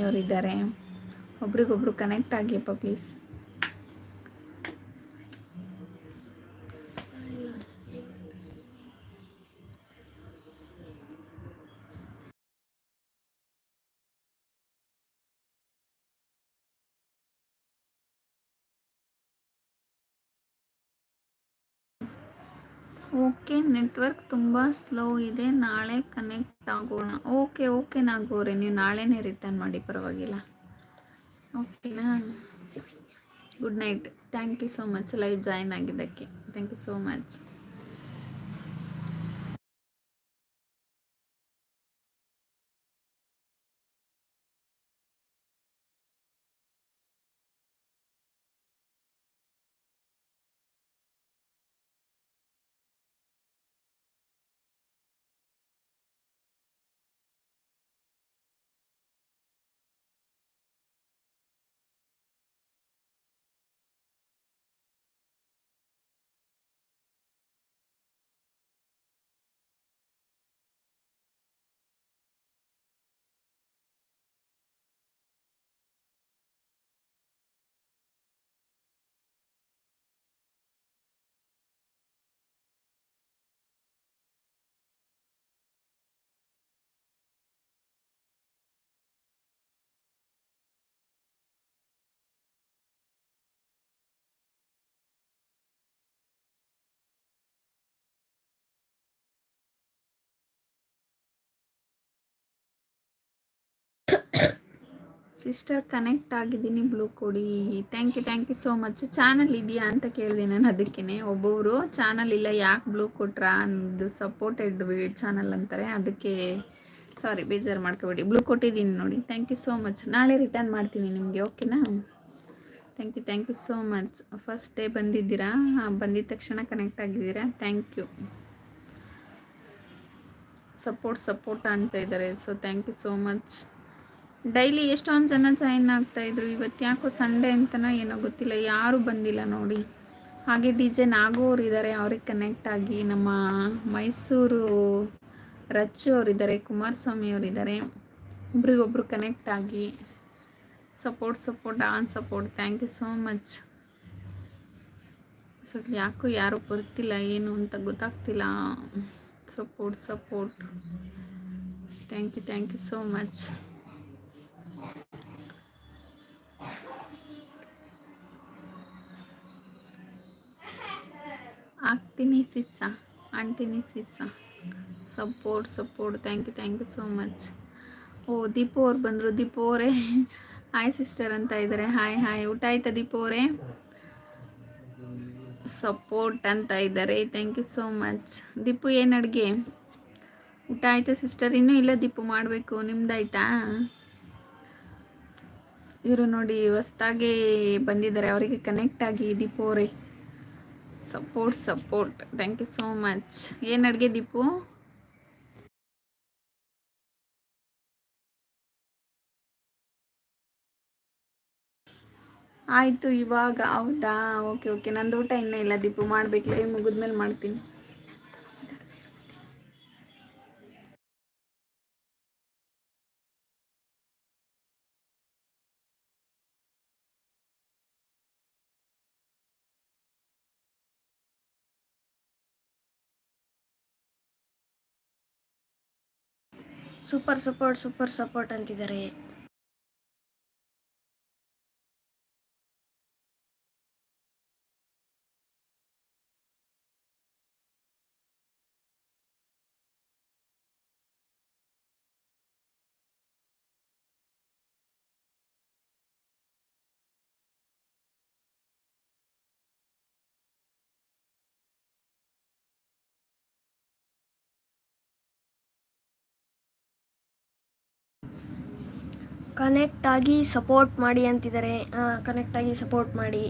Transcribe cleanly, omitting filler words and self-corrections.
ಅವರಿದ್ದಾರೆ. ಒಬ್ರಿಗೊಬ್ರು connect ಆಗಿಯಪ್ಪ please. Okay, network ತುಂಬ ಸ್ಲೋ ಇದೆ, ನಾಳೆ ಕನೆಕ್ಟ್ ಆಗೋಣ. ಓಕೆ ನಾಗೋರೆ, ನೀವು ನಾಳೆನೇ ರಿಟರ್ನ್ ಮಾಡಿ, ಪರವಾಗಿಲ್ಲ. ಓಕೆನಾ? Good night. Thank you so much live join ಆಗಿದ್ದಕ್ಕೆ. Thank you so much. Sister connect ಆಗಿದ್ದೀನಿ, ಬ್ಲೂ ಕೊಡಿ. Thank you so much. Channel ಇದೆಯಾ ಅಂತ ಕೇಳಿದೆ ನಾನು, ಅದಕ್ಕೇ. ಒಬ್ಬೊಬ್ಬರು ಚಾನಲ್ ಇಲ್ಲ, ಯಾಕೆ ಬ್ಲೂ ಕೊಟ್ರಾ ಅಂದು ಸಪೋರ್ಟೆಡ್ ಚಾನಲ್ ಅಂತಾರೆ, ಅದಕ್ಕೆ ಸಾರಿ, ಬೇಜಾರು ಮಾಡ್ಕೋಬೇಡಿ. ಬ್ಲೂ ಕೊಟ್ಟಿದ್ದೀನಿ ನೋಡಿ. Thank you so much. ನಾಳೆ ರಿಟರ್ನ್ ಮಾಡ್ತೀನಿ ನಿಮಗೆ, ಓಕೆನಾ? Thank you so much. First day ಬಂದಿದ್ದೀರಾ, ಬಂದಿದ್ದ ತಕ್ಷಣ ಕನೆಕ್ಟ್ ಆಗಿದ್ದೀರಾ, ಥ್ಯಾಂಕ್ ಯು. ಸಪೋರ್ಟ್ ಅಂತ ಇದ್ದಾರೆ, so thank you so much. Daily ಎಷ್ಟೊಂದು ಜನ ಜಾಯಿನ್ ಆಗ್ತಾಯಿದ್ರು, ಇವತ್ತು ಯಾಕೋ ಸಂಡೇ ಅಂತನೋ ಏನೋ ಗೊತ್ತಿಲ್ಲ, ಯಾರೂ ಬಂದಿಲ್ಲ ನೋಡಿ. ಹಾಗೆ DJ ನಾಗೋರು ಇದ್ದಾರೆ, ಅವ್ರಿಗೆ ಕನೆಕ್ಟ್ ಆಗಿ. ನಮ್ಮ ಮೈಸೂರು ರಚ್ಚು ಅವರಿದ್ದಾರೆ, ಕುಮಾರಸ್ವಾಮಿ ಅವರಿದ್ದಾರೆ, ಒಬ್ರಿಗೊಬ್ರು ಕನೆಕ್ಟ್ ಆಗಿ. Support on support. Thank you so much. So ಯಾಕೋ ಯಾರೂ ಬರ್ತಿಲ್ಲ, ಏನು ಅಂತ ಗೊತ್ತಾಗ್ತಿಲ್ಲ. Support. Thank you so much. ಆಂಟಿನಿ ಸಿಸ್ಸ support. Thank you so much. ಓ, ದೀಪು ಅವ್ರು ಬಂದರು. ದೀಪು ಅವರೇ ಹಾಯ್ ಸಿಸ್ಟರ್ ಅಂತ ಇದ್ದಾರೆ. ಹಾಯ್. ಊಟ ಆಯ್ತಾ ದೀಪು ಅವರೇ? ಸಪೋರ್ಟ್ ಅಂತ ಇದ್ದಾರೆ. Thank you so much. Deepu ಏನು ಅಡುಗೆ? ಊಟ ಆಯ್ತಾ ಸಿಸ್ಟರ್? ಇನ್ನೂ ಇಲ್ಲ ದೀಪು, ಮಾಡಬೇಕು. ನಿಮ್ದಾಯ್ತಾ? ಇವರು ನೋಡಿ ಹೊಸ್ದಾಗಿ ಬಂದಿದ್ದಾರೆ, ಅವರಿಗೆ ಕನೆಕ್ಟ್ ಆಗಿ. ದೀಪು ಅವರೇ support. Thank you so much. ಏನು ಅಡುಗೆ ದೀಪು? ಆಯಿತು ಇವಾಗ. ಹೌದಾ? ಓಕೆ. ನಂದು ಊಟ ಇನ್ನೂ ಇಲ್ಲ ದೀಪು, ಮಾಡಬೇಕು. ಲೈವ್ ಮುಗಿದ್ಮೇಲೆ ಮಾಡ್ತೀನಿ. ಸೂಪರ್ ಸಪೋರ್ಟ್ ಅಂತಿದ್ದಾರೆ. ಕನೆಕ್ಟ್ ಆಗಿ ಸಪೋರ್ಟ್ ಮಾಡಿ ಅಂತಿದ್ದಾರೆ. ಕನೆಕ್ಟ್ ಆಗಿ ಸಪೋರ್ಟ್ ಮಾಡಿ.